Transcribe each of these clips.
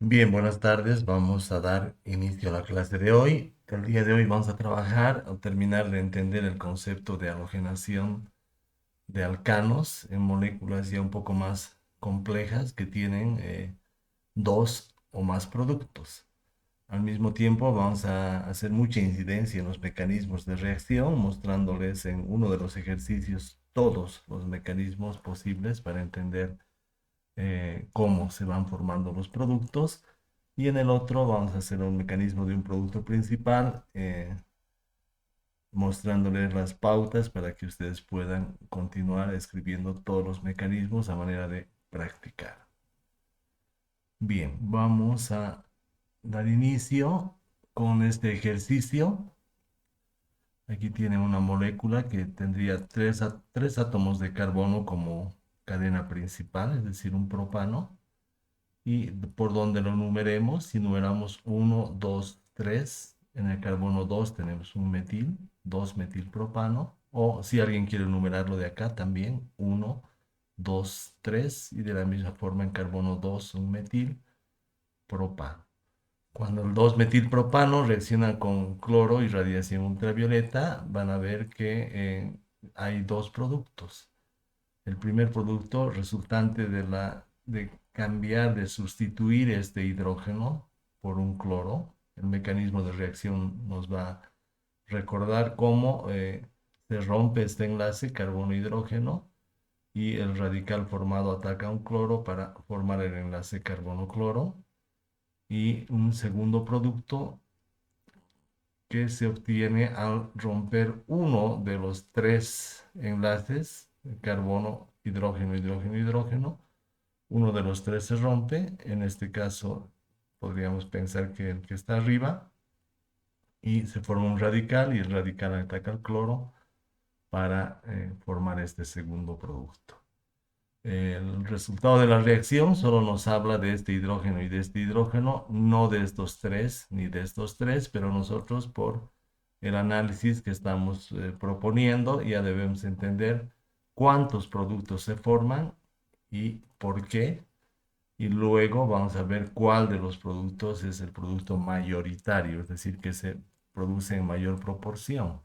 Bien, buenas tardes. Vamos a dar inicio a la clase de hoy. El día de hoy vamos a trabajar o terminar de entender el concepto de halogenación de alcanos en moléculas ya un poco más complejas que tienen dos o más productos. Al mismo tiempo vamos a hacer mucha incidencia en los mecanismos de reacción, mostrándoles en uno de los ejercicios todos los mecanismos posibles para entender cómo se van formando los productos. Y en el otro vamos a hacer un mecanismo de un producto principal, mostrándoles las pautas para que ustedes puedan continuar escribiendo todos los mecanismos a manera de practicar. Bien, vamos a dar inicio con este ejercicio. Aquí tiene una molécula que tendría tres átomos de carbono como cadena principal, es decir, un propano. Y por donde lo numeremos, si numeramos uno 2 3 en el carbono 2 tenemos un metil, 2 metilpropano, o si alguien quiere numerarlo de acá también, uno 2 3 y de la misma forma en carbono 2 un metil propano. Cuando el 2 metilpropano reacciona con cloro y radiación ultravioleta, van a ver que hay dos productos. El primer producto resultante de cambiar, de sustituir este hidrógeno por un cloro. El mecanismo de reacción nos va a recordar cómo se rompe este enlace carbono-hidrógeno y el radical formado ataca un cloro para formar el enlace carbono-cloro. Y un segundo producto que se obtiene al romper uno de los tres enlaces, carbono, hidrógeno, hidrógeno, hidrógeno. Uno de los tres se rompe, en este caso podríamos pensar que el que está arriba, y se forma un radical y el radical ataca al cloro para formar este segundo producto. El resultado de la reacción solo nos habla de este hidrógeno y de este hidrógeno, no de estos tres ni de estos tres, pero nosotros por el análisis que estamos proponiendo ya debemos entender cuántos productos se forman y por qué. Y luego vamos a ver cuál de los productos es el producto mayoritario, es decir, que se produce en mayor proporción.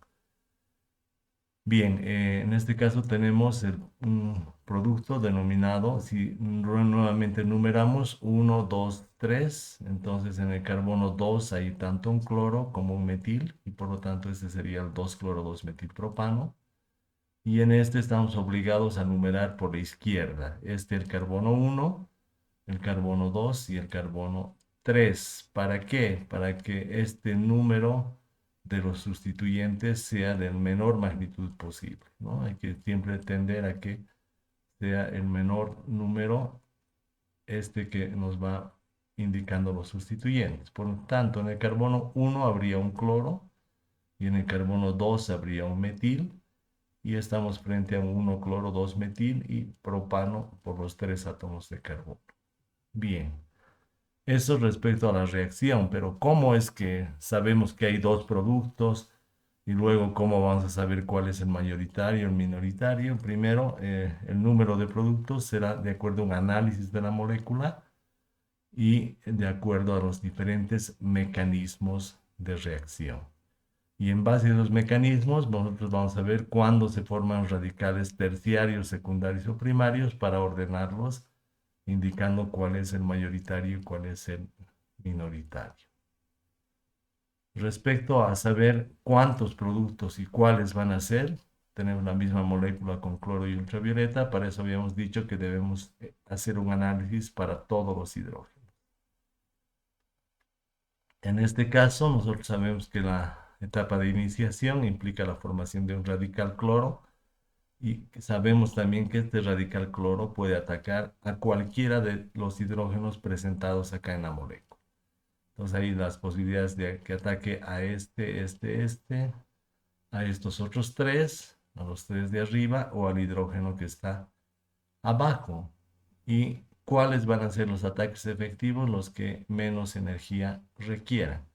Bien, en este caso tenemos un producto denominado, si nuevamente numeramos uno 2 3 entonces en el carbono 2 hay tanto un cloro como un metil, y por lo tanto este sería el 2-cloro-2-metilpropano. Y en este estamos obligados a numerar por la izquierda, el carbono 1, el carbono 2 y el carbono 3. ¿Para qué? Para que este número de los sustituyentes sea de menor magnitud posible, ¿no? Hay que siempre tender a que sea el menor número que nos va indicando los sustituyentes. Por lo tanto, en el carbono 1 habría un cloro y en el carbono 2 habría un metil, y estamos frente a un 1-cloro 2-metil y propano por los tres átomos de carbono. Bien. Eso respecto a la reacción, pero ¿cómo es que sabemos que hay dos productos y luego cómo vamos a saber cuál es el mayoritario, el minoritario? Primero, el número de productos será de acuerdo a un análisis de la molécula y de acuerdo a los diferentes mecanismos de reacción. Y en base a los mecanismos, nosotros vamos a ver cuándo se forman radicales terciarios, secundarios o primarios para ordenarlos, indicando cuál es el mayoritario y cuál es el minoritario. Respecto a saber cuántos productos y cuáles van a ser, tenemos la misma molécula con cloro y ultravioleta, para eso habíamos dicho que debemos hacer un análisis para todos los hidrógenos. En este caso, nosotros sabemos que la etapa de iniciación implica la formación de un radical cloro, y sabemos también que este radical cloro puede atacar a cualquiera de los hidrógenos presentados acá en la molécula. Entonces hay las posibilidades de que ataque a a estos otros tres, a los tres de arriba o al hidrógeno que está abajo. ¿Y cuáles van a ser los ataques efectivos? Los que menos energía requieran.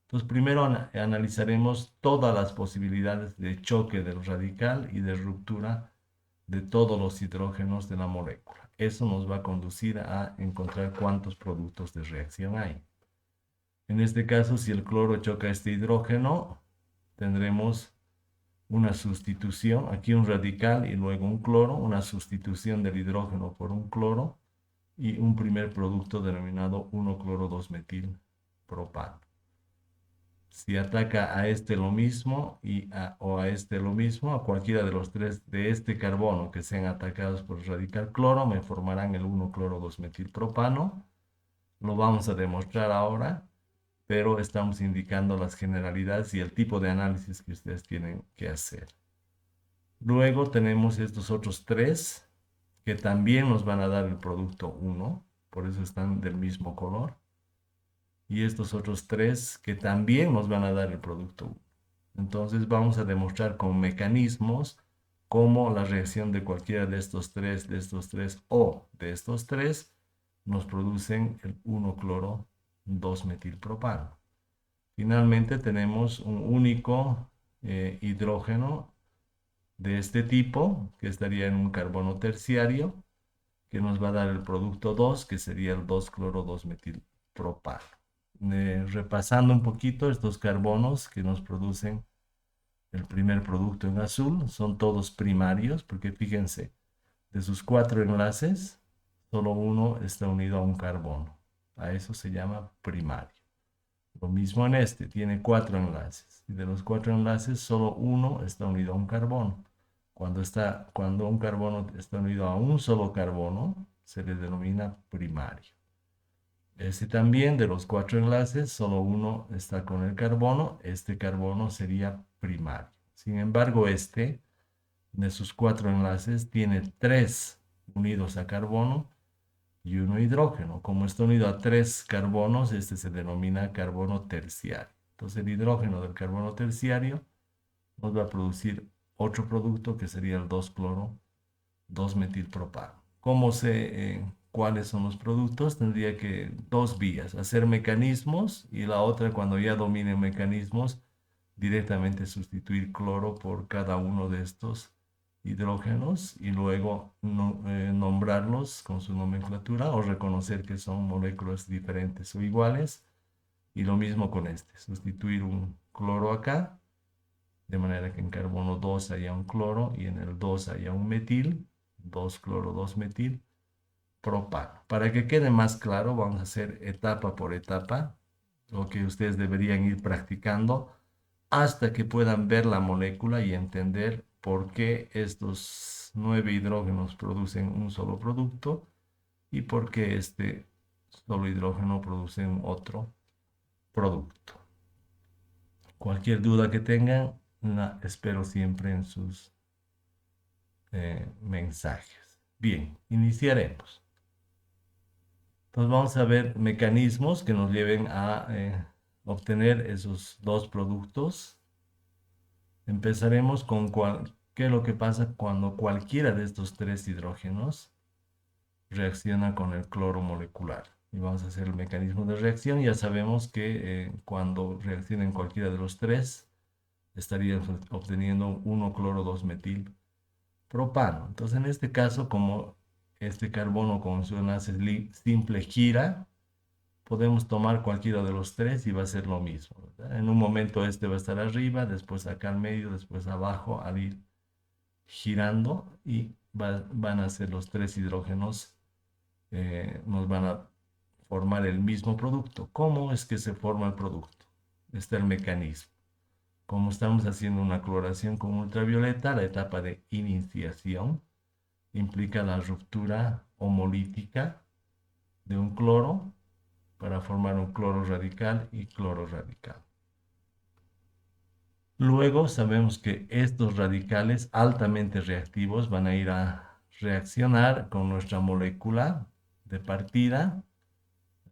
Entonces primero analizaremos todas las posibilidades de choque del radical y de ruptura de todos los hidrógenos de la molécula. eso nos va a conducir a encontrar cuántos productos de reacción hay. En este caso, si el cloro choca a este hidrógeno, tendremos una sustitución, aquí un radical y luego un cloro, una sustitución del hidrógeno por un cloro y un primer producto denominado 1-cloro-2-metil-propano. Si ataca a este lo mismo o a este lo mismo, a cualquiera de los tres de este carbono que sean atacados por el radical cloro, me formarán el 1-cloro-2-metilpropano. Lo vamos a demostrar ahora, pero estamos indicando las generalidades y el tipo de análisis que ustedes tienen que hacer. Luego tenemos estos otros tres que también nos van a dar el producto 1, por eso están del mismo color. Y estos otros tres que también nos van a dar el producto 1. Entonces vamos a demostrar con mecanismos cómo la reacción de cualquiera de estos tres o de estos tres nos producen el 1-cloro-2-metilpropano. Finalmente tenemos un único hidrógeno de este tipo, que estaría en un carbono terciario, que nos va a dar el producto 2, que sería el 2-cloro-2-metilpropano. Repasando un poquito estos carbonos que nos producen el primer producto en azul, son todos primarios, porque fíjense, de sus 4 enlaces, solo uno está unido a un carbono. A eso se llama primario. Lo mismo en este, tiene 4 enlaces. Y de los 4 enlaces, solo uno está unido a un carbono. Cuando un carbono está unido a un solo carbono, se le denomina primario. Este también, de los 4 enlaces, solo uno está con el carbono. Este carbono sería primario. Sin embargo, este, de sus 4 enlaces, tiene 3 unidos a carbono y uno hidrógeno. Como está unido a 3 carbonos, este se denomina carbono terciario. Entonces el hidrógeno del carbono terciario nos va a producir otro producto que sería el 2-cloro-2-metilpropano. ¿Cómo sé cuáles son los productos? Tendría que dos vías, hacer mecanismos y la otra, cuando ya domine mecanismos, directamente sustituir cloro por cada uno de estos hidrógenos y luego nombrarlos con su nomenclatura o reconocer que son moléculas diferentes o iguales. Y lo mismo con este, sustituir un cloro acá, de manera que en carbono 2 haya un cloro y en el 2 haya un metil, 2-cloro-2-metil propano. Para que quede más claro, vamos a hacer etapa por etapa, lo que ustedes deberían ir practicando hasta que puedan ver la molécula y entender por qué estos 9 hidrógenos producen un solo producto y por qué este solo hidrógeno produce otro producto. Cualquier duda que tengan, la espero siempre en sus mensajes. Bien, iniciaremos. Entonces vamos a ver mecanismos que nos lleven a obtener esos dos productos. Empezaremos con qué es lo que pasa cuando cualquiera de estos tres hidrógenos reacciona con el cloro molecular. Y vamos a hacer el mecanismo de reacción. Ya sabemos que cuando reaccionen cualquiera de los tres, estaríamos obteniendo 1-cloro-2-metilpropano. Entonces, en este caso, como este carbono con su enlace simple gira, podemos tomar cualquiera de los tres y va a ser lo mismo, ¿verdad? En un momento este va a estar arriba, después acá al medio, después abajo, al ir girando y van a ser los tres hidrógenos, nos van a formar el mismo producto. ¿Cómo es que se forma el producto? Está el mecanismo. Como estamos haciendo una cloración con ultravioleta, la etapa de iniciación implica la ruptura homolítica de un cloro para formar un cloro radical y cloro radical. Luego sabemos que estos radicales altamente reactivos van a ir a reaccionar con nuestra molécula de partida,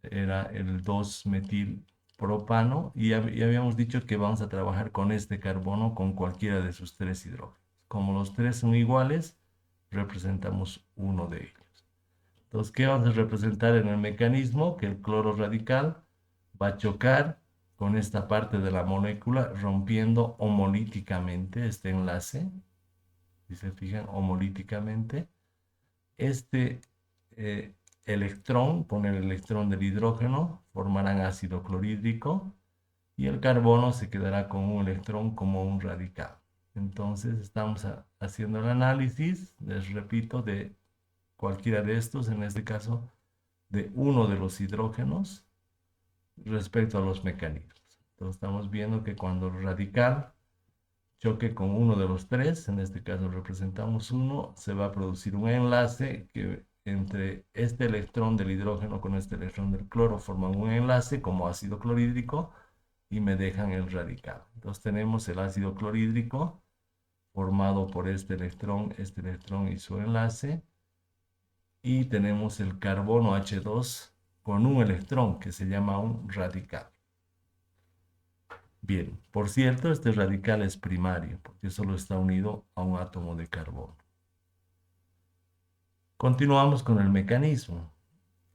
era el 2-metilpropano, y habíamos dicho que vamos a trabajar con este carbono con cualquiera de sus tres hidrógenos. Como los tres son iguales, representamos uno de ellos. Entonces, ¿qué vamos a representar en el mecanismo? Que el cloro radical va a chocar con esta parte de la molécula, rompiendo homolíticamente este enlace. Si se fijan, homolíticamente. Este electrón con el electrón del hidrógeno, formarán ácido clorhídrico y el carbono se quedará con un electrón como un radical. Entonces estamos haciendo el análisis, les repito, de cualquiera de estos, en este caso de uno de los hidrógenos respecto a los mecanismos. Entonces estamos viendo que cuando el radical choque con uno de los tres, en este caso representamos uno, se va a producir un enlace que entre este electrón del hidrógeno con este electrón del cloro forman un enlace como ácido clorhídrico y me dejan el radical. Entonces tenemos el ácido clorhídrico formado por este electrón y su enlace, y tenemos el carbono H2 con un electrón que se llama un radical. Bien, por cierto, este radical es primario porque solo está unido a un átomo de carbono. Continuamos con el mecanismo.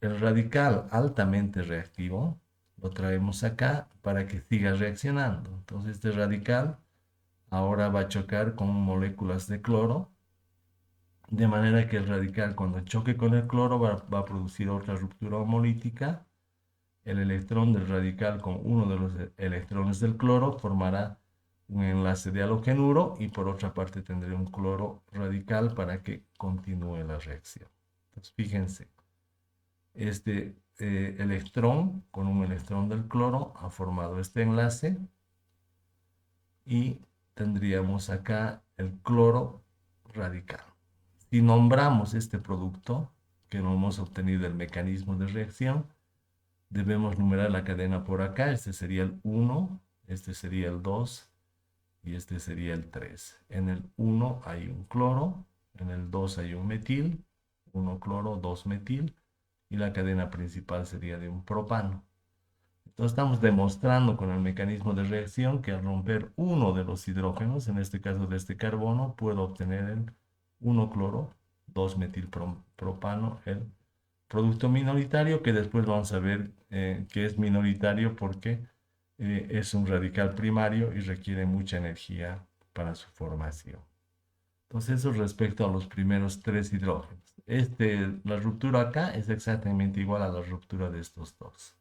El radical altamente reactivo lo traemos acá para que siga reaccionando. Entonces este radical ahora va a chocar con moléculas de cloro, de manera que el radical cuando choque con el cloro va a producir otra ruptura homolítica. El electrón del radical con uno de los electrones del cloro formará un enlace de halogenuro y por otra parte tendré un cloro radical para que continúe la reacción. Entonces fíjense, este electrón con un electrón del cloro ha formado este enlace y tendríamos acá el cloro radical. Si nombramos este producto que no hemos obtenido el mecanismo de reacción, debemos numerar la cadena por acá. Este sería el 1, este sería el 2 y este sería el 3. En el 1 hay un cloro, en el 2 hay un metil, 1 cloro, 2 metil, y la cadena principal sería de un propano. Entonces estamos demostrando con el mecanismo de reacción que al romper uno de los hidrógenos, en este caso de este carbono, puedo obtener el 1 cloro, 2 metilpropano, el producto minoritario, que después vamos a ver que es minoritario porque es un radical primario y requiere mucha energía para su formación. Entonces eso respecto a los primeros tres hidrógenos. La ruptura acá es exactamente igual a la ruptura de estos dos.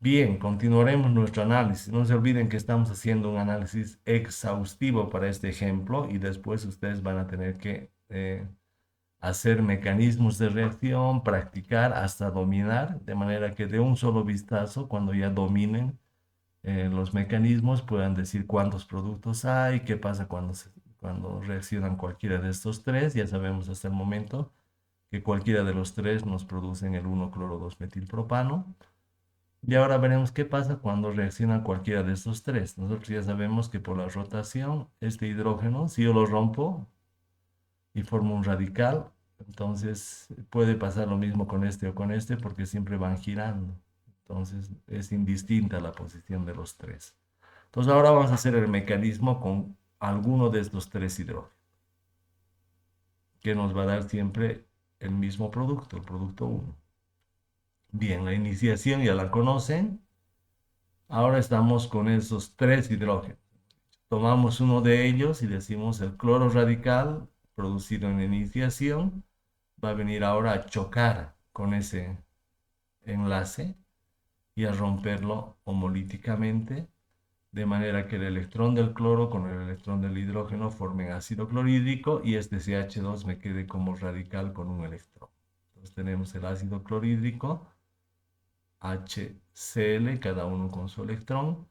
Bien, continuaremos nuestro análisis. No se olviden que estamos haciendo un análisis exhaustivo para este ejemplo y después ustedes van a tener que hacer mecanismos de reacción, practicar hasta dominar, de manera que de un solo vistazo, cuando ya dominen los mecanismos, puedan decir cuántos productos hay, qué pasa cuando reaccionan cualquiera de estos tres. Ya sabemos hasta el momento que cualquiera de los tres nos producen el 1-cloro-2-metilpropano. Y ahora veremos qué pasa cuando reacciona cualquiera de estos tres. Nosotros ya sabemos que por la rotación, este hidrógeno, si yo lo rompo y formo un radical, entonces puede pasar lo mismo con este o con este porque siempre van girando. Entonces es indistinta la posición de los tres. Entonces ahora vamos a hacer el mecanismo con alguno de estos tres hidrógenos, que nos va a dar siempre el mismo producto, el producto 1. Bien, la iniciación ya la conocen. Ahora estamos con esos tres hidrógenos. Tomamos uno de ellos y decimos el cloro radical producido en la iniciación va a venir ahora a chocar con ese enlace y a romperlo homolíticamente, de manera que el electrón del cloro con el electrón del hidrógeno formen ácido clorhídrico y este CH2 me quede como radical con un electrón. Entonces tenemos el ácido clorhídrico, HCl, cada uno con su electrón,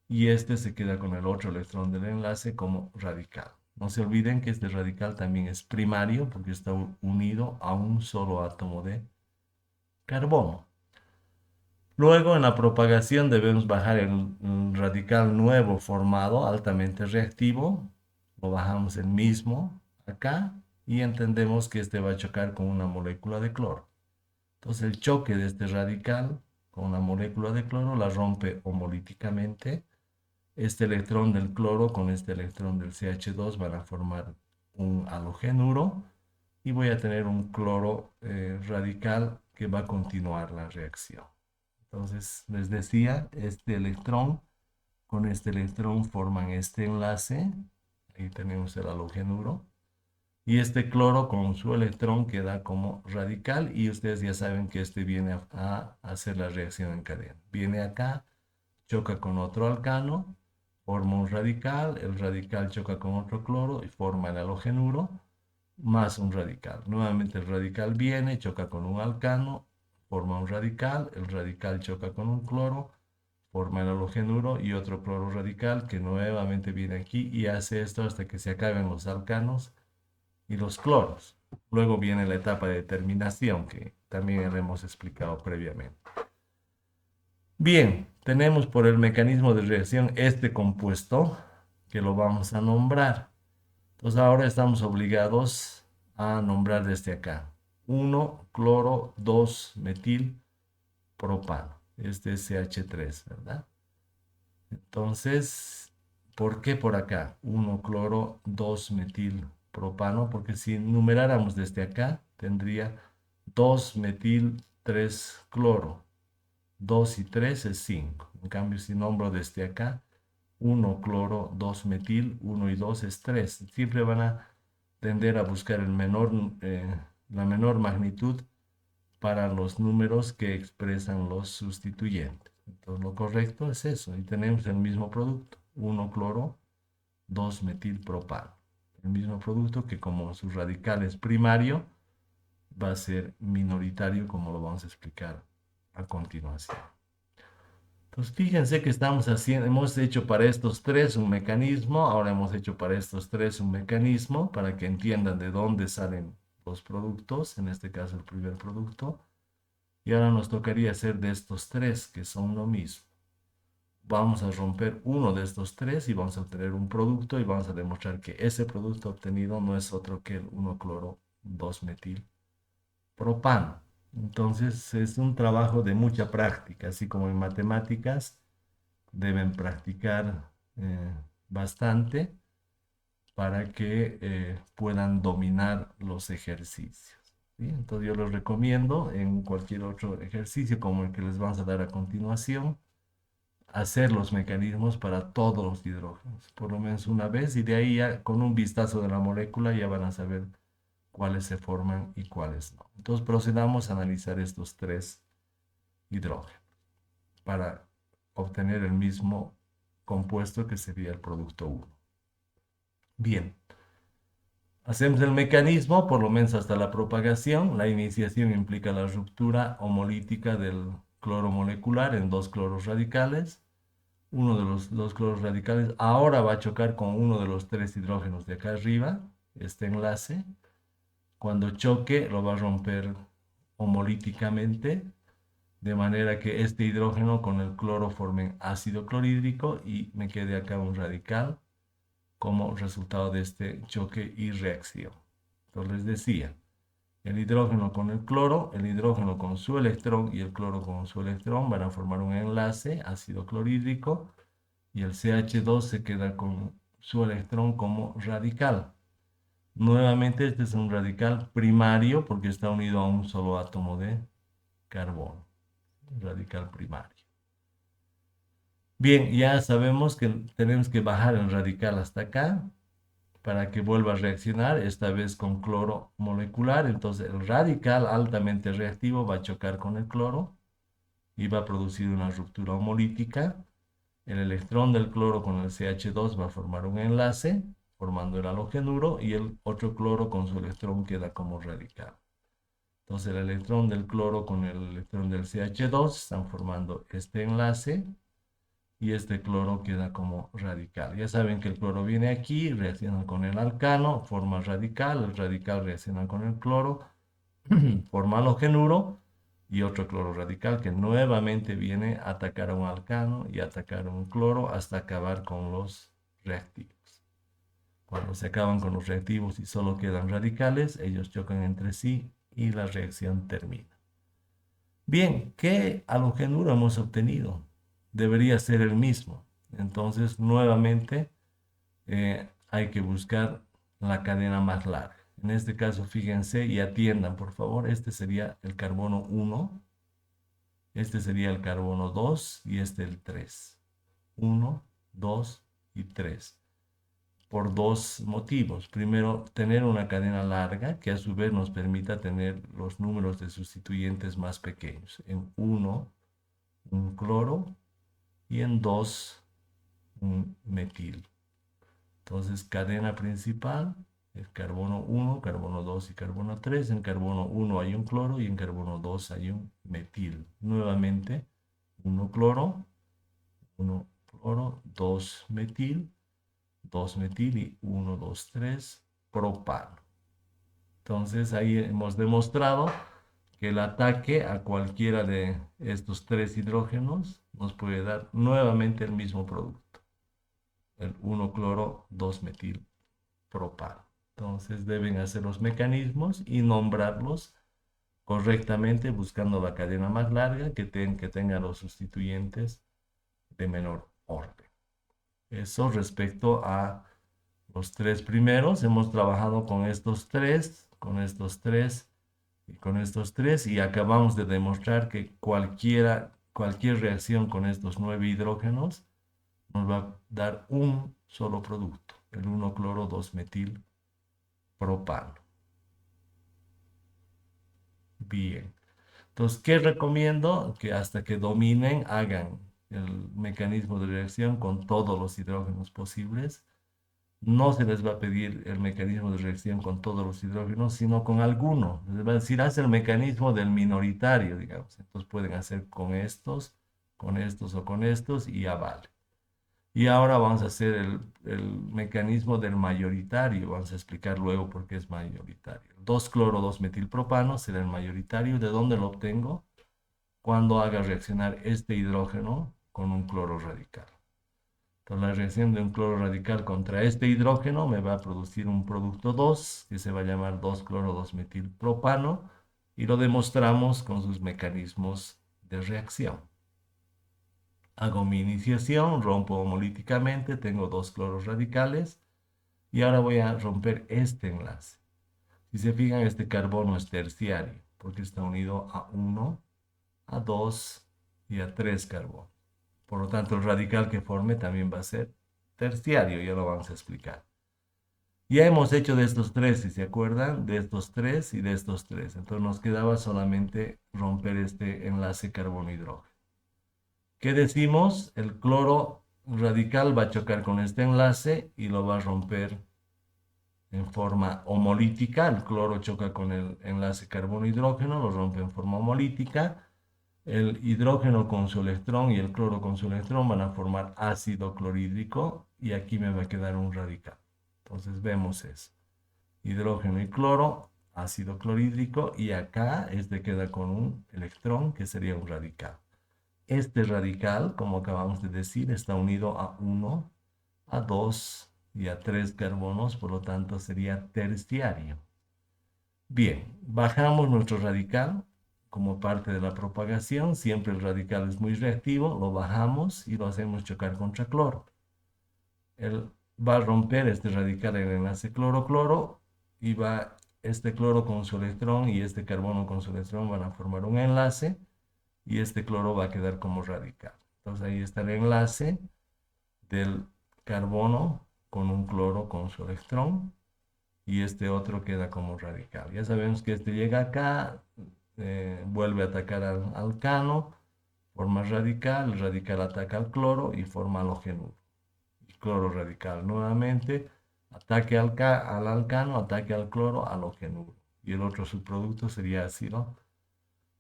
y este se queda con el otro electrón del enlace como radical. No se olviden que este radical también es primario porque está unido a un solo átomo de carbono. Luego, en la propagación debemos bajar el radical nuevo formado, altamente reactivo. Lo bajamos el mismo acá y entendemos que este va a chocar con una molécula de cloro. Entonces el choque de este radical con una molécula de cloro la rompe homolíticamente. Este electrón del cloro con este electrón del CH2 van a formar un halogenuro y voy a tener un cloro radical que va a continuar la reacción. Entonces, les decía, este electrón con este electrón forman este enlace. Ahí tenemos el halogenuro. Y este cloro con su electrón queda como radical y ustedes ya saben que este viene a hacer la reacción en cadena. Viene acá, choca con otro alcano, forma un radical, el radical choca con otro cloro y forma el halogenuro más un radical. Nuevamente el radical viene, choca con un alcano, forma un radical, el radical choca con un cloro, forma el halogenuro y otro cloro radical que nuevamente viene aquí y hace esto hasta que se acaben los alcanos y los cloros. Luego viene la etapa de terminación que también hemos explicado previamente. Bien, tenemos por el mecanismo de reacción este compuesto que lo vamos a nombrar. Entonces ahora estamos obligados a nombrar desde acá. 1 cloro, 2 metil propano. Este es CH3, ¿verdad? Entonces, ¿por qué por acá? 1 cloro, 2 metil propano, porque si numeráramos desde acá, tendría 2 metil, 3 cloro. 2 y 3 es 5. En cambio, si nombro desde acá, 1 cloro, 2 metil, 1 y 2 es 3. Siempre van a tender a buscar la menor magnitud para los números que expresan los sustituyentes. Entonces lo correcto es eso. Y tenemos el mismo producto. 1 cloro, 2 metilpropano. El mismo producto que como su radical es primario, va a ser minoritario como lo vamos a explicar a continuación. Entonces fíjense que estamos haciendo, hemos hecho para estos tres un mecanismo, ahora hemos hecho para estos tres un mecanismo para que entiendan de dónde salen los productos, en este caso el primer producto, y ahora nos tocaría hacer de estos tres que son lo mismo. Vamos a romper uno de estos tres y vamos a obtener un producto y vamos a demostrar que ese producto obtenido no es otro que el 1-cloro 2-metil propano. Entonces es un trabajo de mucha práctica, así como en matemáticas deben practicar bastante para que puedan dominar los ejercicios. ¿Sí? Entonces yo les recomiendo en cualquier otro ejercicio como el que les vamos a dar a continuación, hacer los mecanismos para todos los hidrógenos, por lo menos una vez, y de ahí ya con un vistazo de la molécula ya van a saber cuáles se forman y cuáles no. Entonces procedamos a analizar estos tres hidrógenos para obtener el mismo compuesto que sería el producto 1. Bien, hacemos el mecanismo, por lo menos hasta la propagación. La iniciación implica la ruptura homolítica del cloro molecular en dos cloros radicales. Uno de los dos cloros radicales ahora va a chocar con uno de los tres hidrógenos de acá arriba, este enlace. Cuando choque lo va a romper homolíticamente, de manera que este hidrógeno con el cloro formen ácido clorhídrico y me quede acá un radical como resultado de este choque y reacción. Entonces les decía, el hidrógeno con el cloro, el hidrógeno con su electrón y el cloro con su electrón van a formar un enlace ácido clorhídrico y el CH2 se queda con su electrón como radical. Nuevamente este es un radical primario porque está unido a un solo átomo de carbono, radical primario. Bien, ya sabemos que tenemos que bajar el radical hasta acá para que vuelva a reaccionar, esta vez con cloro molecular. Entonces el radical altamente reactivo va a chocar con el cloro y va a producir una ruptura homolítica. El electrón del cloro con el CH2 va a formar un enlace, formando el halogenuro, y el otro cloro con su electrón queda como radical. Entonces el electrón del cloro con el electrón del CH2 están formando este enlace y este cloro queda como radical. Ya saben que el cloro viene aquí, reacciona con el alcano, forma radical, el radical reacciona con el cloro, forma halogenuro y otro cloro radical que nuevamente viene a atacar a un alcano y atacar a un cloro hasta acabar con los reactivos. Cuando se acaban con los reactivos y solo quedan radicales, ellos chocan entre sí y la reacción termina. Bien, ¿qué halogenuro hemos obtenido? Debería ser el mismo. Entonces, nuevamente, hay que buscar la cadena más larga. En este caso, fíjense y atiendan, por favor, este sería el carbono 1, este sería el carbono 2 y este el 3. 1, 2 y 3. por dos motivos. Primero, tener una cadena larga que a su vez nos permita tener los números de sustituyentes más pequeños. En 1, un cloro y en 2, un metil. Entonces, cadena principal es carbono 1, carbono 2 y carbono 3. En carbono 1 hay un cloro y en carbono 2 hay un metil. Nuevamente, 1 cloro, 1 cloro, 2 metil, 2 metil y 1, 2, 3 propano. Entonces, ahí hemos demostrado que el ataque a cualquiera de estos tres hidrógenos nos puede dar nuevamente el mismo producto. El 1-cloro 2-metil propano. Entonces deben hacer los mecanismos y nombrarlos correctamente buscando la cadena más larga que tenga los sustituyentes de menor orden. Eso respecto a los tres primeros. Hemos trabajado con estos tres, con estos tres y con estos tres y acabamos de demostrar que cualquier reacción con estos 9 hidrógenos nos va a dar un solo producto, el 1-cloro 2-metil propano. Bien. Entonces, ¿qué recomiendo? Que hasta que dominen, hagan el mecanismo de reacción con todos los hidrógenos posibles. No se les va a pedir el mecanismo de reacción con todos los hidrógenos, sino con alguno. Les va a decir, haz el mecanismo del minoritario, digamos. Entonces pueden hacer con estos o con estos y ya vale. Y ahora vamos a hacer el mecanismo del mayoritario. Vamos a explicar luego por qué es mayoritario. 2-cloro-2-metilpropano será el mayoritario. ¿De dónde lo obtengo? Cuando haga reaccionar este hidrógeno con un cloro radical. Entonces la reacción de un cloro radical contra este hidrógeno me va a producir un producto 2, que se va a llamar 2-cloro-2-metilpropano, y lo demostramos con sus mecanismos de reacción. Hago mi iniciación, rompo homolíticamente, tengo 2 cloros radicales y ahora voy a romper este enlace. Si se fijan, este carbono es terciario porque está unido a 1, a 2 y a 3 carbonos. Por lo tanto, el radical que forme también va a ser terciario, ya lo vamos a explicar. Ya hemos hecho de estos tres, si se acuerdan, de estos tres y de estos tres. Entonces nos quedaba solamente romper este enlace carbono-hidrógeno. ¿Qué decimos? El cloro radical va a chocar con este enlace y lo va a romper en forma homolítica. El cloro choca con el enlace carbono-hidrógeno, lo rompe en forma homolítica. El hidrógeno con su electrón y el cloro con su electrón van a formar ácido clorhídrico y aquí me va a quedar un radical. Entonces vemos eso. Hidrógeno y cloro, ácido clorhídrico, y acá este queda con un electrón que sería un radical. Este radical, como acabamos de decir, está unido a 1, a 2 y a 3 carbonos, por lo tanto sería terciario. Bien, bajamos nuestro radical como parte de la propagación. Siempre el radical es muy reactivo, lo bajamos y lo hacemos chocar contra cloro. Él va a romper este radical en el enlace cloro-cloro y va este cloro con su electrón y este carbono con su electrón van a formar un enlace y este cloro va a quedar como radical. Entonces ahí está el enlace del carbono con un cloro con su electrón y este otro queda como radical. Ya sabemos que este llega acá, vuelve a atacar al alcano, forma radical, el radical ataca al cloro y forma halogenuro. Y cloro radical nuevamente, ataque al alcano, ataque al cloro, halogenuro. Y el otro subproducto sería ácido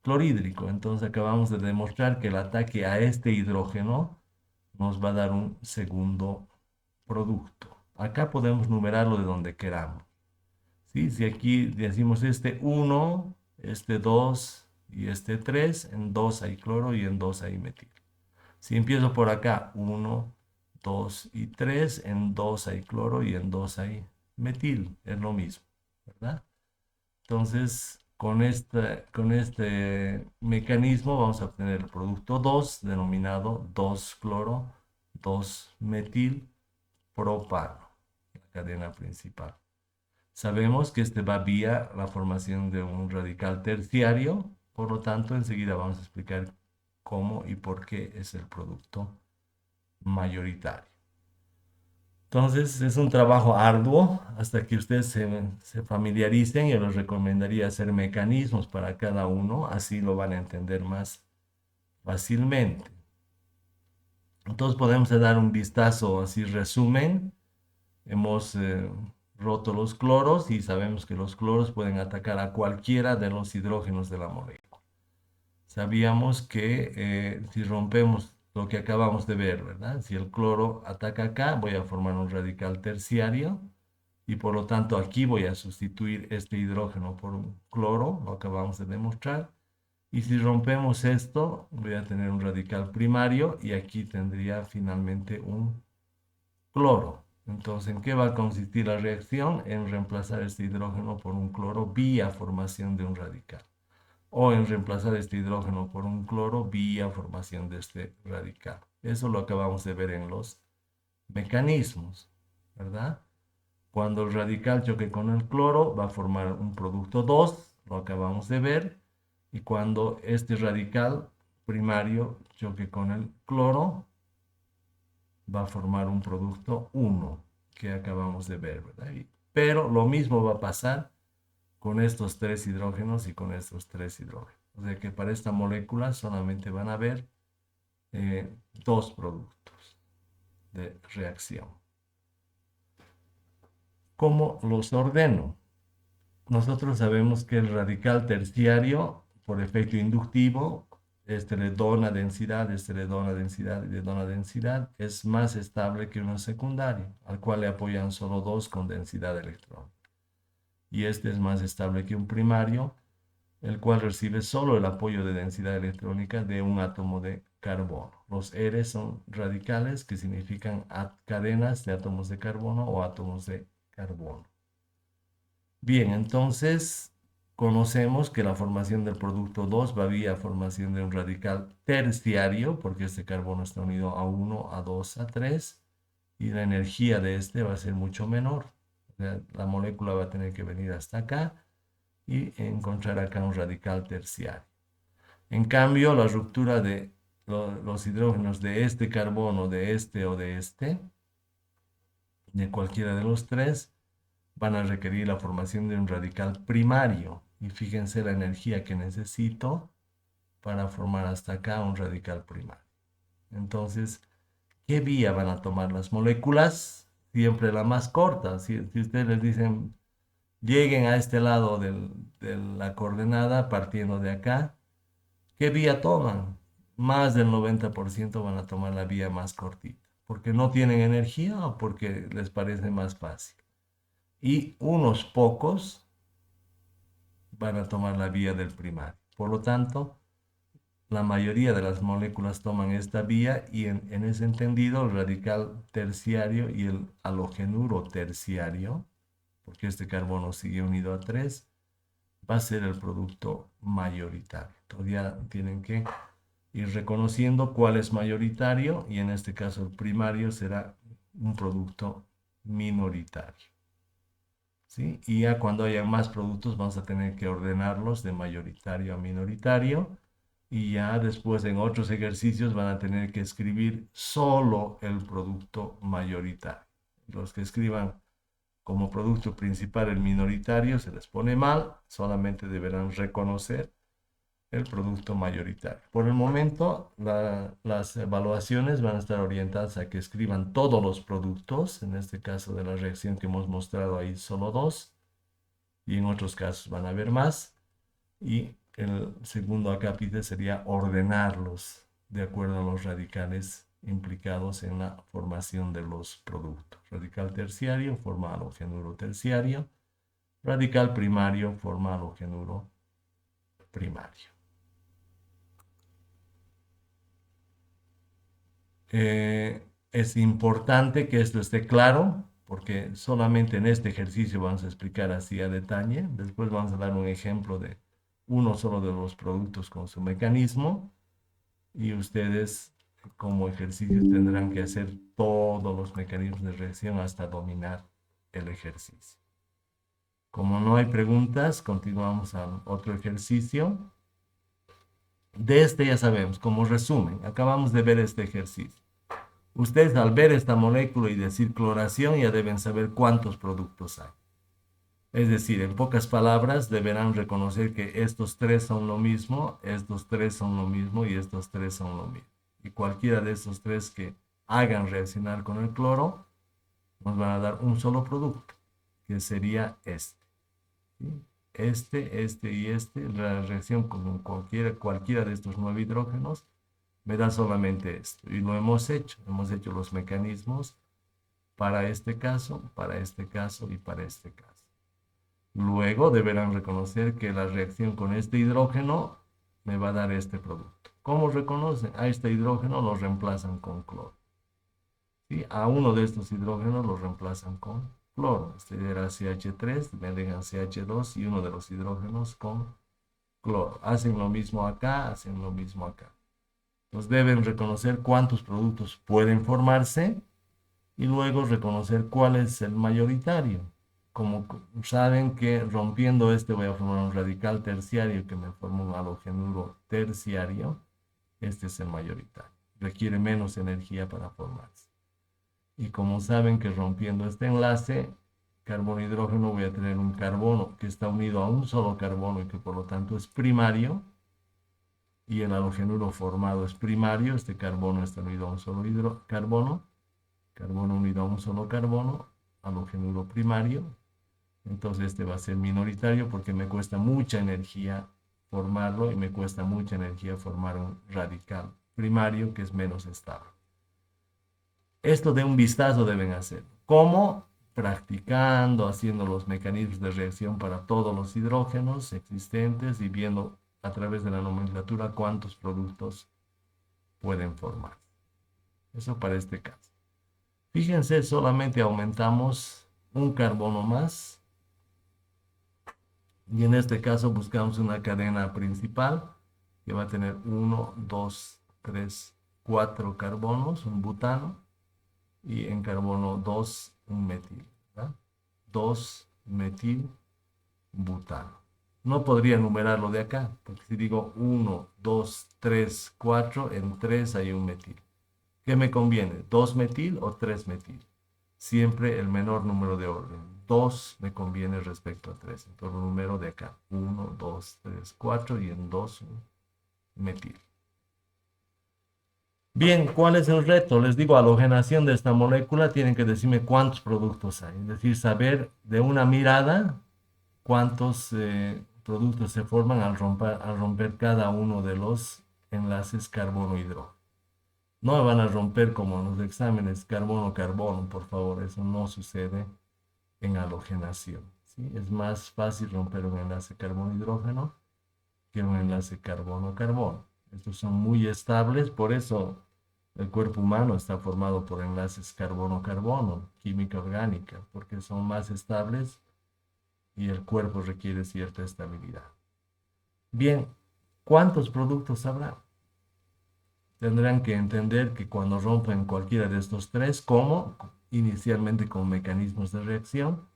clorhídrico. Entonces acabamos de demostrar que el ataque a este hidrógeno nos va a dar un segundo producto. Acá podemos numerarlo de donde queramos. ¿Sí? Si aquí decimos este 1, este 2 y este 3, en 2 hay cloro y en 2 hay metil. Si empiezo por acá, 1, 2 y 3, en 2 hay cloro y en 2 hay metil. Es lo mismo, ¿verdad? Entonces, con este mecanismo vamos a obtener el producto 2, denominado 2-cloro, 2-metil propano, la cadena principal. Sabemos que este va vía la formación de un radical terciario, por lo tanto, enseguida vamos a explicar cómo y por qué es el producto mayoritario. Entonces es un trabajo arduo hasta que ustedes se familiaricen. Yo les recomendaría hacer mecanismos para cada uno, así lo van a entender más fácilmente. Entonces podemos dar un vistazo, así resumen. Hemos roto los cloros y sabemos que los cloros pueden atacar a cualquiera de los hidrógenos de la molécula. Sabíamos que si rompemos lo que acabamos de ver, ¿verdad? Si el cloro ataca acá, voy a formar un radical terciario y por lo tanto aquí voy a sustituir este hidrógeno por un cloro, lo acabamos de demostrar. Y si rompemos esto, voy a tener un radical primario y aquí tendría finalmente un cloro. Entonces, ¿en qué va a consistir la reacción? En reemplazar este hidrógeno por un cloro vía formación de un radical. O en reemplazar este hidrógeno por un cloro vía formación de este radical. Eso lo acabamos de ver en los mecanismos, ¿verdad? Cuando el radical choque con el cloro, va a formar un producto 2, lo acabamos de ver. Y cuando este radical primario choque con el cloro, va a formar un producto 1, que acabamos de ver, ¿verdad? Pero lo mismo va a pasar con estos tres hidrógenos y con estos tres hidrógenos. O sea que para esta molécula solamente van a haber dos productos de reacción. ¿Cómo los ordeno? Nosotros sabemos que el radical terciario, por efecto inductivo, este le dona densidad, este le dona densidad y le dona densidad, es más estable que uno secundario, al cual le apoyan solo dos con densidad electrónica. Y este es más estable que un primario, el cual recibe solo el apoyo de densidad electrónica de un átomo de carbono. Los Eres son radicales, que significan cadenas de átomos de carbono o átomos de carbono. Bien, entonces conocemos que la formación del producto 2 va vía formación de un radical terciario, porque este carbono está unido a 1, a 2, a 3, y la energía de este va a ser mucho menor. La molécula va a tener que venir hasta acá y encontrar acá un radical terciario. En cambio, la ruptura de los hidrógenos de este carbono, de este o de este, de cualquiera de los tres, van a requerir la formación de un radical primario. Y fíjense la energía que necesito para formar hasta acá un radical primario. Entonces, ¿qué vía van a tomar las moléculas? Siempre la más corta. Si ustedes les dicen, lleguen a este lado de la coordenada partiendo de acá, ¿qué vía toman? Más del 90% van a tomar la vía más cortita, porque no tienen energía o porque les parece más fácil. Y unos pocos van a tomar la vía del primario. Por lo tanto, la mayoría de las moléculas toman esta vía y en ese entendido el radical terciario y el halogenuro terciario, porque este carbono sigue unido a 3, va a ser el producto mayoritario. Todavía tienen que ir reconociendo cuál es mayoritario y en este caso el primario será un producto minoritario. ¿Sí? Y ya cuando haya más productos vamos a tener que ordenarlos de mayoritario a minoritario y ya después en otros ejercicios van a tener que escribir solo el producto mayoritario. Los que escriban como producto principal el minoritario se les pone mal, solamente deberán reconocer el producto mayoritario. Por el momento, las evaluaciones van a estar orientadas a que escriban todos los productos, en este caso de la reacción que hemos mostrado ahí solo dos, y en otros casos van a haber más, y el segundo acápite sería ordenarlos de acuerdo a los radicales implicados en la formación de los productos. Radical terciario forma halogenuro terciario, radical primario forma halogenuro primario. Es importante que esto esté claro, porque solamente en este ejercicio vamos a explicar así a detalle. Después vamos a dar un ejemplo de uno solo de los productos con su mecanismo y ustedes como ejercicio tendrán que hacer todos los mecanismos de reacción hasta dominar el ejercicio. Como no hay preguntas, continuamos a otro ejercicio. De este ya sabemos, como resumen, acabamos de ver este ejercicio. Ustedes al ver esta molécula y decir cloración ya deben saber cuántos productos hay. Es decir, en pocas palabras, deberán reconocer que estos tres son lo mismo, estos tres son lo mismo y estos tres son lo mismo. Y cualquiera de estos tres que hagan reaccionar con el cloro, nos van a dar un solo producto, que sería este. ¿Sí? Este y este, la reacción con cualquiera de estos 9 hidrógenos me da solamente esto. Y lo hemos hecho los mecanismos para este caso, para este caso y para este caso. Luego deberán reconocer que la reacción con este hidrógeno me va a dar este producto. ¿Cómo reconocen? A este hidrógeno lo reemplazan con cloro. ¿Sí? A uno de estos hidrógenos lo reemplazan con cloro. Este era CH3, me dejan CH2 y uno de los hidrógenos con cloro. Hacen lo mismo acá, hacen lo mismo acá. Entonces deben reconocer cuántos productos pueden formarse y luego reconocer cuál es el mayoritario. Como saben que rompiendo este voy a formar un radical terciario que me forma un halogenuro terciario, este es el mayoritario. Requiere menos energía para formarse. Y como saben que rompiendo este enlace, carbono-hidrógeno, voy a tener un carbono que está unido a un solo carbono y que por lo tanto es primario, y el halogenuro formado es primario, este carbono está unido a un solo carbono unido a un solo carbono, halogenuro primario. Entonces este va a ser minoritario porque me cuesta mucha energía formarlo y me cuesta mucha energía formar un radical primario que es menos estable. Esto de un vistazo deben hacer. ¿Cómo? Practicando, haciendo los mecanismos de reacción para todos los hidrógenos existentes y viendo a través de la nomenclatura cuántos productos pueden formar. Eso para este caso. Fíjense, solamente aumentamos un carbono más. Y en este caso buscamos una cadena principal que va a tener 1, 2, 3, 4 carbonos, un butano. Y en carbono 2, un metil. 2 metil butano. No podría numerarlo de acá, porque si digo 1, 2, 3, 4, en 3 hay un metil. ¿Qué me conviene? ¿2 metil o 3 metil? Siempre el menor número de orden. 2 me conviene respecto a 3. Entonces el número de acá. 1, 2, 3, 4 y en 2 metil. Bien, ¿cuál es el reto? Les digo, halogenación de esta molécula, tienen que decirme cuántos productos hay. Es decir, saber de una mirada cuántos productos se forman al romper cada uno de los enlaces carbono-hidrógeno. No me van a romper como en los exámenes carbono-carbono, por favor, eso no sucede en halogenación. ¿Sí? Es más fácil romper un enlace carbono-hidrógeno que un enlace carbono-carbono. Estos son muy estables, por eso el cuerpo humano está formado por enlaces carbono-carbono, química orgánica, porque son más estables y el cuerpo requiere cierta estabilidad. Bien, ¿cuántos productos habrá? Tendrán que entender que cuando rompen cualquiera de estos tres, como inicialmente con mecanismos de reacción,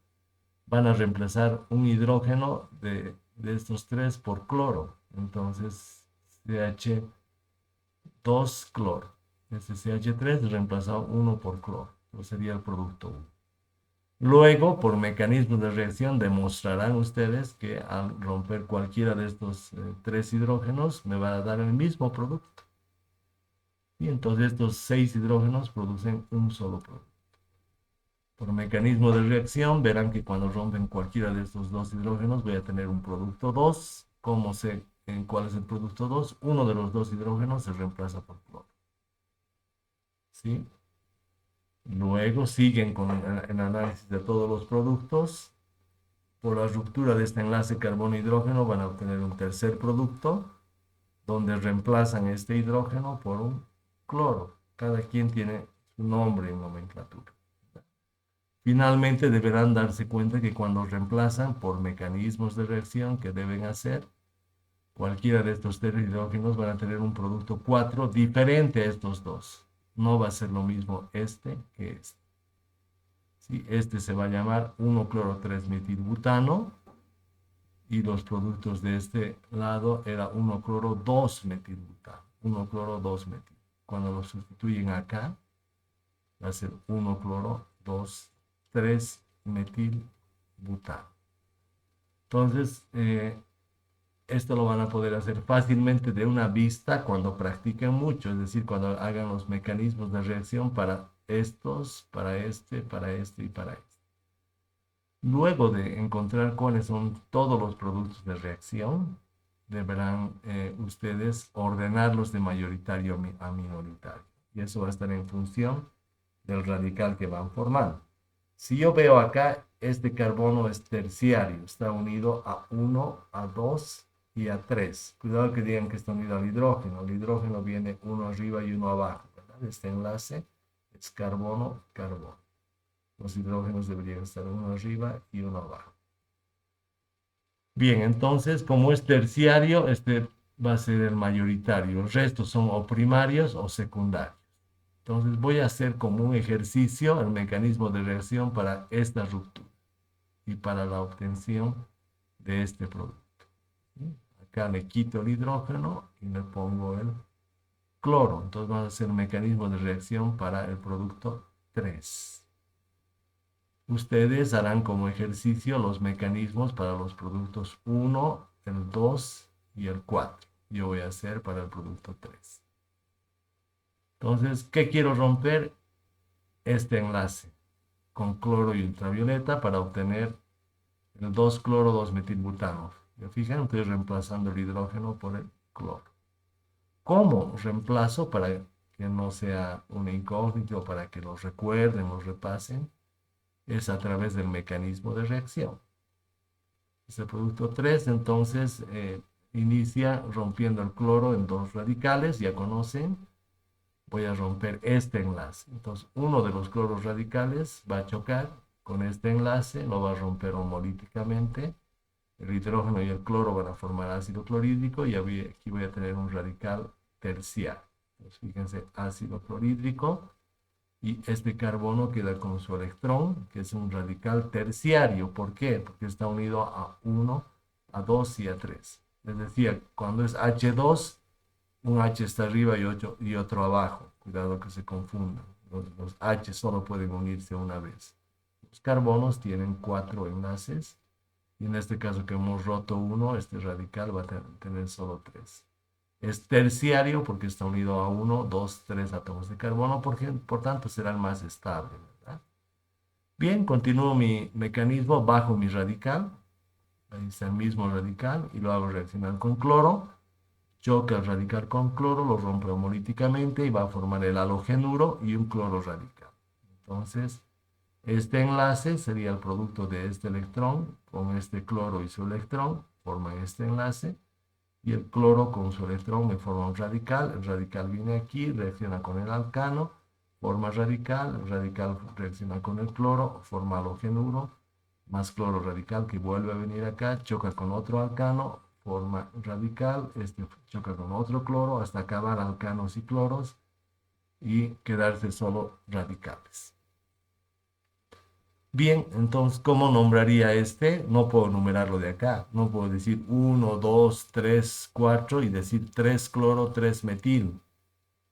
van a reemplazar un hidrógeno de estos tres por cloro. Entonces, CH2 cloro. Este CH3 reemplazado 1 por cloro. Entonces sería el producto 1. Luego, por mecanismos de reacción, demostrarán ustedes que al romper cualquiera de estos tres hidrógenos, me va a dar el mismo producto. Y entonces estos 6 hidrógenos producen un solo producto. Por mecanismo de reacción, verán que cuando rompen cualquiera de estos dos hidrógenos, voy a tener un producto 2. ¿Cómo sé en cuál es el producto 2? Uno de los dos hidrógenos se reemplaza por cloro. ¿Sí? Luego siguen con el análisis de todos los productos. Por la ruptura de este enlace carbono-hidrógeno van a obtener un tercer producto, donde reemplazan este hidrógeno por un cloro. Cada quien tiene su nombre en nomenclatura. Finalmente deberán darse cuenta que cuando reemplazan por mecanismos de reacción que deben hacer, cualquiera de estos tres hidrógenos van a tener un producto 4 diferente a estos dos. No va a ser lo mismo este que este. ¿Sí? Este se va a llamar 1-cloro-3-metilbutano y los productos de este lado era 1-cloro-2-metilbutano. 1-cloro-2-metil. Cuando lo sustituyen acá, Va a ser 1 cloro, 2, 3 metilbutano. Entonces, esto lo van a poder hacer fácilmente de una vista cuando practiquen mucho, es decir, cuando hagan los mecanismos de reacción para estos, para este y para este. Luego de encontrar cuáles son todos los productos de reacción, deberán ustedes ordenarlos de mayoritario a minoritario. Y eso va a estar en función del radical que van formando. Si yo veo acá, este carbono es terciario, está unido a 1, a 2 y a 3. Cuidado que digan que está unido al hidrógeno. El hidrógeno viene uno arriba y uno abajo, ¿verdad? Este enlace es carbono, carbono. Los hidrógenos deberían estar uno arriba y uno abajo. Bien, entonces, como es terciario, este va a ser el mayoritario. El resto son o primarios o secundarios. Entonces, voy a hacer como un ejercicio el mecanismo de reacción para esta ruptura y para la obtención de este producto. Acá le quito el hidrógeno y le pongo el cloro. Entonces, vamos a hacer un mecanismo de reacción para el producto 3. Ustedes harán como ejercicio los mecanismos para los productos 1, el 2 y el 4. Yo voy a hacer para el producto 3. Entonces, ¿qué quiero romper? Este enlace con cloro y ultravioleta para obtener el 2-cloro 2-metilbutano. ¿Ya fijan? Estoy reemplazando el hidrógeno por el cloro. ¿Cómo reemplazo para que no sea una incógnita o para que los recuerden, los repasen? Es a través del mecanismo de reacción. Este producto 3 entonces inicia rompiendo el cloro en dos radicales, ya conocen. Voy a romper este enlace. Entonces uno de los cloros radicales va a chocar con este enlace, lo va a romper homolíticamente. El hidrógeno y el cloro van a formar ácido clorhídrico y aquí voy a tener un radical terciario. Entonces, fíjense, ácido clorhídrico. Y este carbono queda con su electrón, que es un radical terciario. ¿Por qué? Porque está unido a 1, a 2 y a 3. Les decía, cuando es H2, un H está arriba y otro abajo. Cuidado que se confundan. Los H solo pueden unirse una vez. Los carbonos tienen 4 enlaces. Y en este caso que hemos roto uno, este radical va a tener solo 3. Es terciario porque está unido a 1, 2, 3 átomos de carbono, porque por tanto será el más estable, ¿verdad? Bien, continúo mi mecanismo, bajo mi radical, ahí está el mismo radical, y lo hago reaccionar con cloro. Choca el radical con cloro, lo rompe homolíticamente y va a formar el halogenuro y un cloro radical. Entonces, este enlace sería el producto de este electrón con este cloro y su electrón, forman este enlace. Y el cloro con su electrón me forma un radical. El radical viene aquí, reacciona con el alcano, forma radical. El radical reacciona con el cloro, forma halogenuro, más cloro radical que vuelve a venir acá, choca con otro alcano, forma radical, este choca con otro cloro hasta acabar alcanos y cloros y quedarse solo radicales. Bien, entonces, ¿cómo nombraría este? No puedo numerarlo de acá. No puedo decir 1, 2, 3, 4 y decir 3 cloro, 3 metil.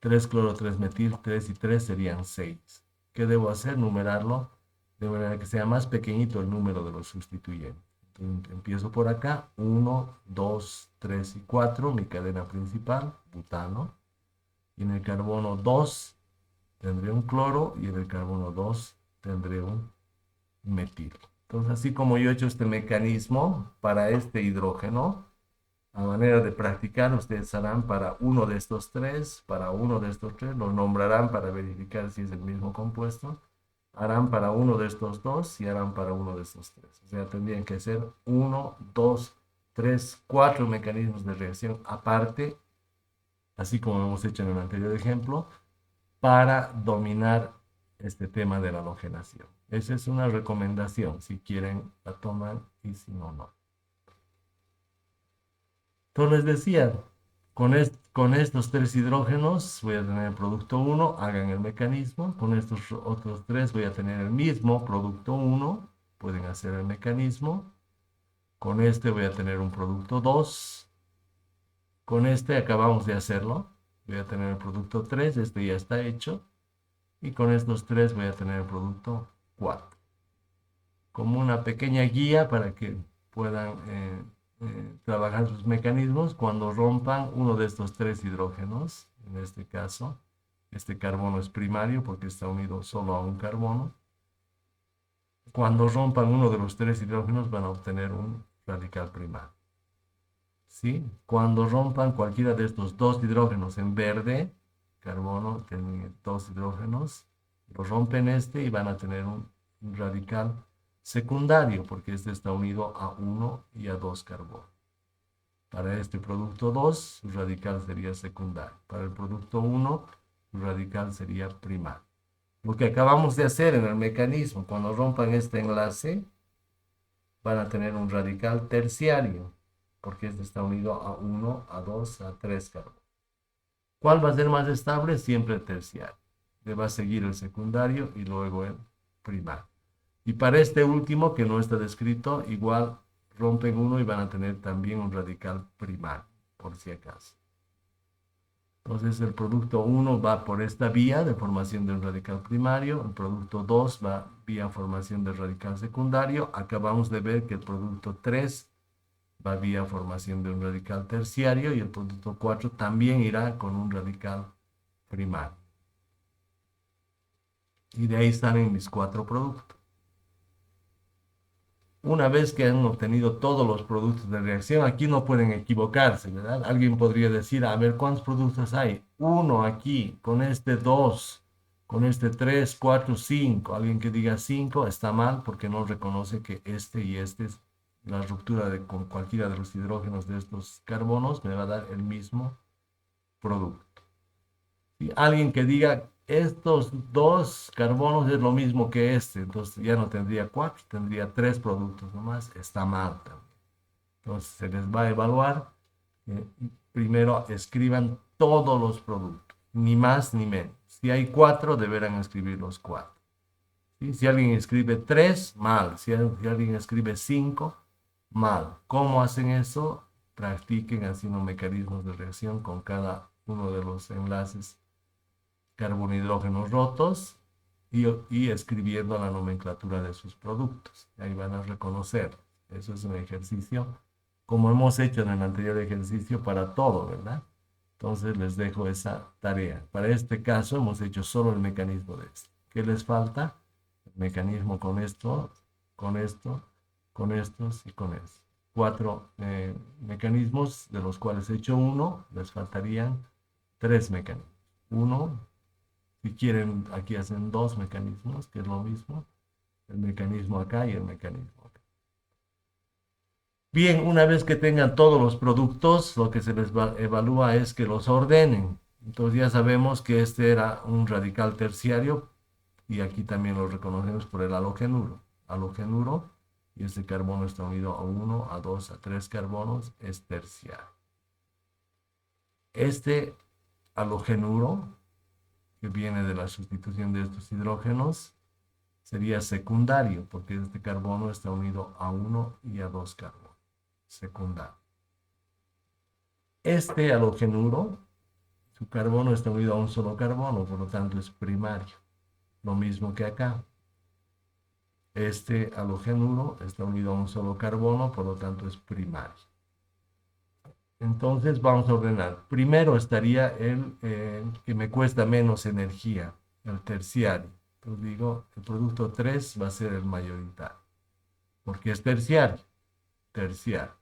3 cloro, 3 metil, 3 y 3 serían 6. ¿Qué debo hacer? Numerarlo de manera que sea más pequeñito el número de los sustituyentes. Entonces, empiezo por acá. 1, 2, 3 y 4, mi cadena principal, butano. Y en el carbono 2 tendré un cloro y en el carbono 2 tendré un metil. Entonces, así como yo he hecho este mecanismo para este hidrógeno, a manera de practicar, ustedes harán para uno de estos tres, para uno de estos tres, lo nombrarán para verificar si es el mismo compuesto, harán para uno de estos dos y harán para uno de estos tres. O sea, tendrían que ser uno, dos, tres, cuatro mecanismos de reacción aparte, así como hemos hecho en el anterior ejemplo, para dominar este tema de la halogenación. Esa es una recomendación, si quieren la toman y si no, no. Entonces les decía, con estos tres hidrógenos voy a tener el producto 1, hagan el mecanismo, con estos otros tres voy a tener el mismo producto 1, pueden hacer el mecanismo, con este voy a tener un producto 2, con este acabamos de hacerlo, voy a tener el producto 3, este ya está hecho, Y con estos 3 voy a tener el producto 4. Como una pequeña guía para que puedan trabajar sus mecanismos cuando rompan uno de estos 3 hidrógenos. En este caso, este carbono es primario porque está unido solo a un carbono. Cuando rompan uno de los 3 hidrógenos van a obtener un radical primario. ¿Sí? Cuando rompan cualquiera de estos 2 hidrógenos en verde, carbono tiene 2 hidrógenos, lo rompen y van a tener un radical secundario, porque este está unido a 1 y a 2 carbonos. Para este producto 2, su radical sería secundario. Para el producto 1, su radical sería primario. Lo que acabamos de hacer en el mecanismo, cuando rompan este enlace, van a tener un radical terciario, porque este está unido a 1, a 2, a 3 carbonos. ¿Cuál va a ser más estable? Siempre el terciario. Le va a seguir el secundario y luego el primario. Y para este último, que no está descrito, igual rompen uno y van a tener también un radical primario, por si acaso. Entonces el producto 1 va por esta vía de formación de un radical primario, el producto 2 va vía formación de radical secundario. Acabamos de ver que el producto 3 va vía formación de un radical terciario y el producto 4 también irá con un radical primario. Y de ahí salen mis 4 productos. Una vez que han obtenido todos los productos de reacción, aquí no pueden equivocarse, ¿verdad? Alguien podría decir, a ver, ¿cuántos productos hay? Uno aquí, con este 2, con este 3, 4, 5. Alguien que diga 5 está mal porque no reconoce que este y este es la ruptura con cualquiera de los hidrógenos de estos carbonos me va a dar el mismo producto. Y alguien que diga estos 2 carbonos es lo mismo que este, entonces ya no tendría 4, tendría 3 productos nomás, está mal también. Entonces se les va a evaluar. Primero escriban todos los productos, ni más ni menos. Si hay 4, deberán escribir los 4. ¿Sí? Si alguien escribe 3, mal. Si alguien escribe 5, mal. ¿Cómo hacen eso? Practiquen haciendo mecanismos de reacción con cada uno de los enlaces carbohidrógenos rotos y escribiendo la nomenclatura de sus productos. Ahí van a reconocer. Eso es un ejercicio, como hemos hecho en el anterior ejercicio, para todo, ¿verdad? Entonces les dejo esa tarea. Para este caso hemos hecho solo el mecanismo de esto. ¿Qué les falta? El mecanismo con esto, con esto, con estos y con estos. 4 mecanismos, de los cuales he hecho uno, les faltarían 3 mecanismos. Uno, si quieren, aquí hacen 2 mecanismos, que es lo mismo. El mecanismo acá y el mecanismo acá. Bien, una vez que tengan todos los productos, lo que se les evalúa es que los ordenen. Entonces ya sabemos que este era un radical terciario y aquí también lo reconocemos por el halogenuro. Halogenuro, y este carbono está unido a 1, a 2, a 3 carbonos, es terciario. Este halogenuro, que viene de la sustitución de estos hidrógenos, sería secundario, porque este carbono está unido a 1 y a 2 carbonos. Secundario. Este halogenuro, su carbono está unido a un solo carbono, por lo tanto es primario. Lo mismo que acá. Este halogenuro está unido a un solo carbono, por lo tanto es primario. Entonces vamos a ordenar. Primero estaría el que me cuesta menos energía, el terciario. Entonces digo, el producto 3 va a ser el mayoritario, porque es terciario. Terciario.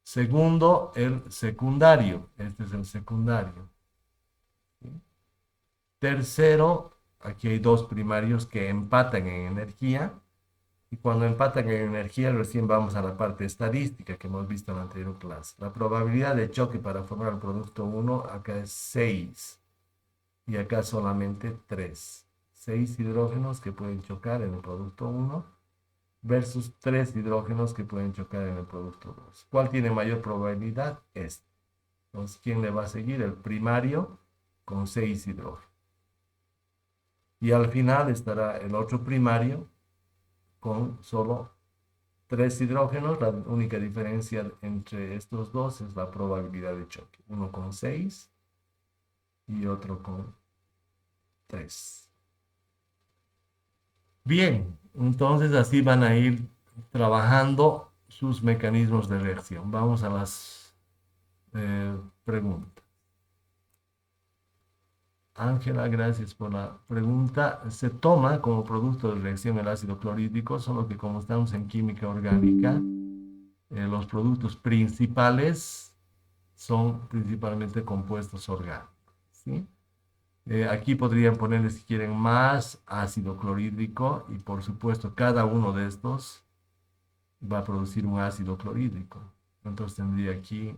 Segundo, el secundario. Este es el secundario. ¿Sí? Tercero, aquí hay 2 primarios que empatan en energía. Y cuando empatan en energía, recién vamos a la parte estadística que hemos visto en la anterior clase. La probabilidad de choque para formar el producto 1 acá es 6. Y acá solamente 3. 6 hidrógenos que pueden chocar en el producto 1 versus 3 hidrógenos que pueden chocar en el producto 2. ¿Cuál tiene mayor probabilidad? Este. Entonces, ¿quién le va a seguir? El primario con 6 hidrógenos. Y al final estará el otro primario con solo 3 hidrógenos. La única diferencia entre estos dos es la probabilidad de choque. Uno con 6 y otro con 3. Bien, entonces así van a ir trabajando sus mecanismos de reacción. Vamos a las preguntas. Ángela, gracias por la pregunta. Se toma como producto de reacción el ácido clorhídrico, solo que como estamos en química orgánica, los productos principales son principalmente compuestos orgánicos, ¿sí? Aquí podrían ponerle, si quieren, más ácido clorhídrico y por supuesto cada uno de estos va a producir un ácido clorhídrico. Entonces tendría aquí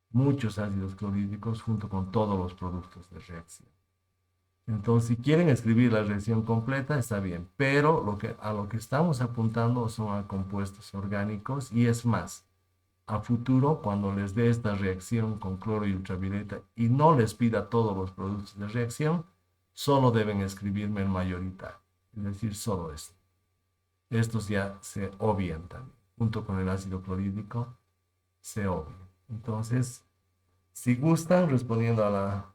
muchos ácidos clorhídricos junto con todos los productos de reacción. Entonces, si quieren escribir la reacción completa, está bien, pero a lo que estamos apuntando son a compuestos orgánicos y es más, a futuro, cuando les dé esta reacción con cloro y ultravioleta y no les pida todos los productos de reacción, solo deben escribirme el mayoritario, es decir, solo esto. Estos ya se obvian también, junto con el ácido clorhídrico, se obvian. Entonces, si gustan, respondiendo a la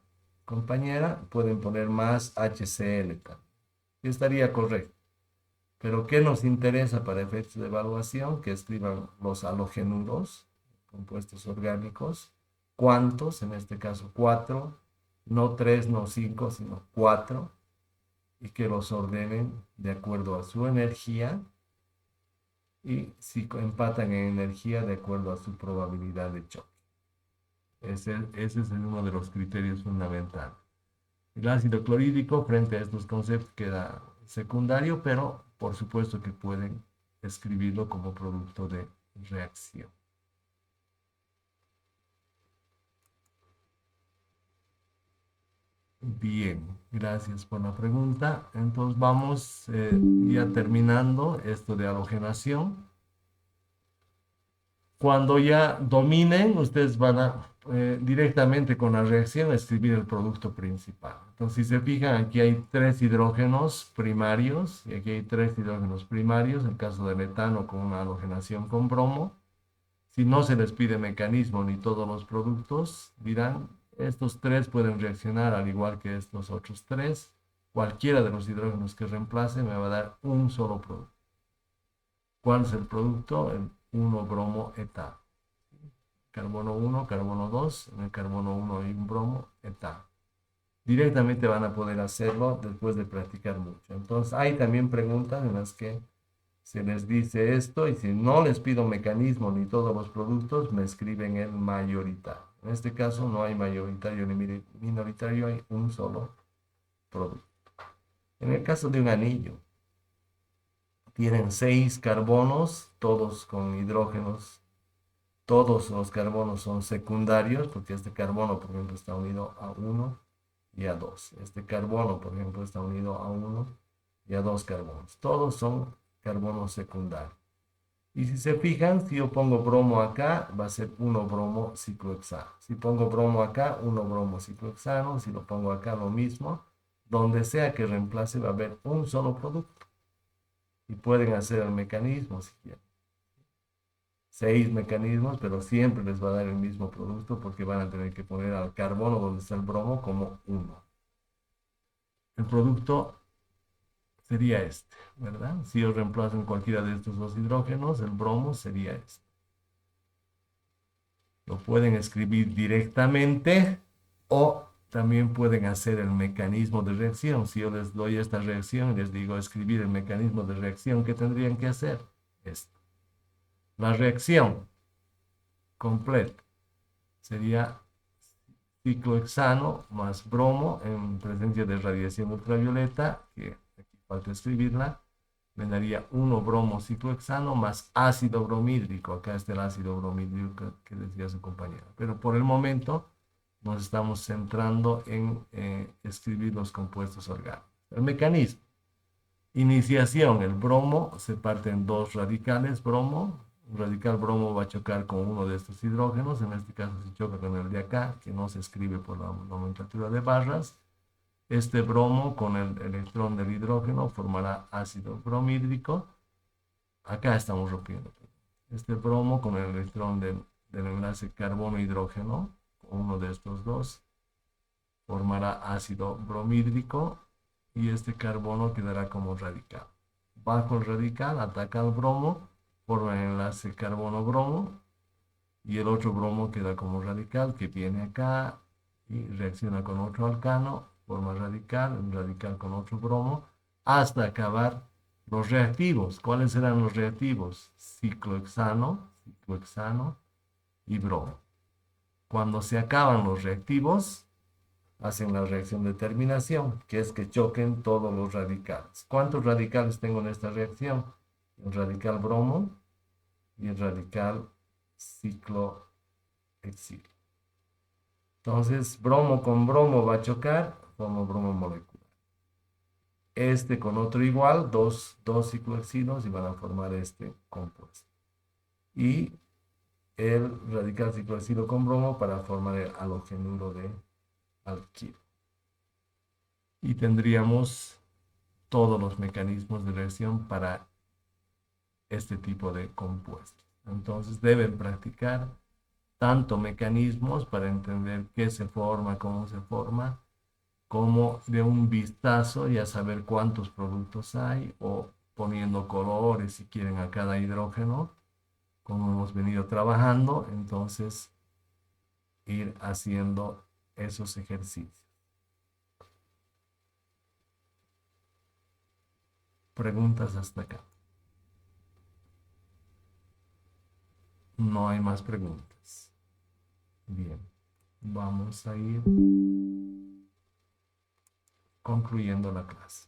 compañera, pueden poner más HCl también. Estaría correcto. Pero ¿qué nos interesa para efectos de evaluación? Que escriban los halogenuros, compuestos orgánicos, cuántos, en este caso 4, no 3, no 5, sino 4, y que los ordenen de acuerdo a su energía y si empatan en energía de acuerdo a su probabilidad de choque. Ese es uno de los criterios fundamentales. El ácido clorhídrico frente a estos conceptos queda secundario, pero por supuesto que pueden escribirlo como producto de reacción. Bien, gracias por la pregunta. Entonces vamos ya terminando esto de halogenación. Cuando ya dominen, ustedes van a directamente con la reacción escribir el producto principal. Entonces, si se fijan, aquí hay 3 hidrógenos primarios y aquí hay 3 hidrógenos primarios, en el caso del etano con una halogenación con bromo. Si no se les pide mecanismo ni todos los productos, dirán, estos 3 pueden reaccionar al igual que estos otros 3. Cualquiera de los hidrógenos que reemplace me va a dar un solo producto. ¿Cuál es el producto? El 1-bromo-etano. Carbono 1, carbono 2, en el carbono 1 hay un bromo, etano. Directamente van a poder hacerlo después de practicar mucho. Entonces, hay también preguntas en las que se les dice esto y si no les pido mecanismo ni todos los productos, me escriben el mayoritario. En este caso no hay mayoritario ni minoritario, hay un solo producto. En el caso de un anillo, tienen 6 carbonos, todos con hidrógenos. Todos los carbonos son secundarios, porque este carbono, por ejemplo, está unido a 1 y a 2. Este carbono, por ejemplo, está unido a 1 y a 2 carbonos. Todos son carbonos secundarios. Y si se fijan, si yo pongo bromo acá, va a ser 1-bromo ciclohexano. Si pongo bromo acá, 1-bromo ciclohexano. Si lo pongo acá, lo mismo. Donde sea que reemplace, va a haber un solo producto. Y pueden hacer el mecanismo si quieren. 6 mecanismos, pero siempre les va a dar el mismo producto porque van a tener que poner al carbono donde está el bromo como 1. El producto sería este, ¿verdad? Si yo reemplazo en cualquiera de estos dos hidrógenos, el bromo sería este. Lo pueden escribir directamente o también pueden hacer el mecanismo de reacción. Si yo les doy esta reacción y les digo escribir el mecanismo de reacción, ¿qué tendrían que hacer? Esto. La reacción completa sería ciclohexano más bromo en presencia de radiación ultravioleta, que aquí falta escribirla, me daría 1-bromo ciclohexano más ácido bromídrico. Acá está el ácido bromídrico que decía su compañero. Pero por el momento nos estamos centrando en escribir los compuestos orgánicos. El mecanismo. Iniciación. El bromo se parte en 2 radicales bromo. Un radical bromo va a chocar con uno de estos hidrógenos. En este caso se choca con el de acá, que no se escribe por la nomenclatura de barras. Este bromo con el electrón del hidrógeno formará ácido bromídrico. Acá estamos rompiendo. Este bromo con el electrón del enlace carbono-hidrógeno, uno de estos dos, formará ácido bromídrico y este carbono quedará como radical. bajo el radical, ataca al bromo, forma el enlace carbono-bromo y el otro bromo queda como radical que viene acá y reacciona con otro alcano, forma radical, un radical con otro bromo, hasta acabar los reactivos. ¿Cuáles serán los reactivos? Ciclohexano y bromo. Cuando se acaban los reactivos, hacen la reacción de terminación, que es que choquen todos los radicales. ¿Cuántos radicales tengo en esta reacción? El radical bromo y el radical ciclohexilo. Entonces, bromo con bromo va a chocar, como bromo molecular. Este con otro igual, dos ciclohexilos y van a formar este compuesto. Y el radical ciclohexilo con bromo para formar el halogenuro de alquilo. Y tendríamos todos los mecanismos de reacción para este tipo de compuestos. Entonces deben practicar tanto mecanismos para entender qué se forma, cómo se forma, como de un vistazo ya saber cuántos productos hay o poniendo colores si quieren a cada hidrógeno, como hemos venido trabajando, entonces ir haciendo esos ejercicios. Preguntas hasta acá. No hay más preguntas. Bien, vamos a ir concluyendo la clase.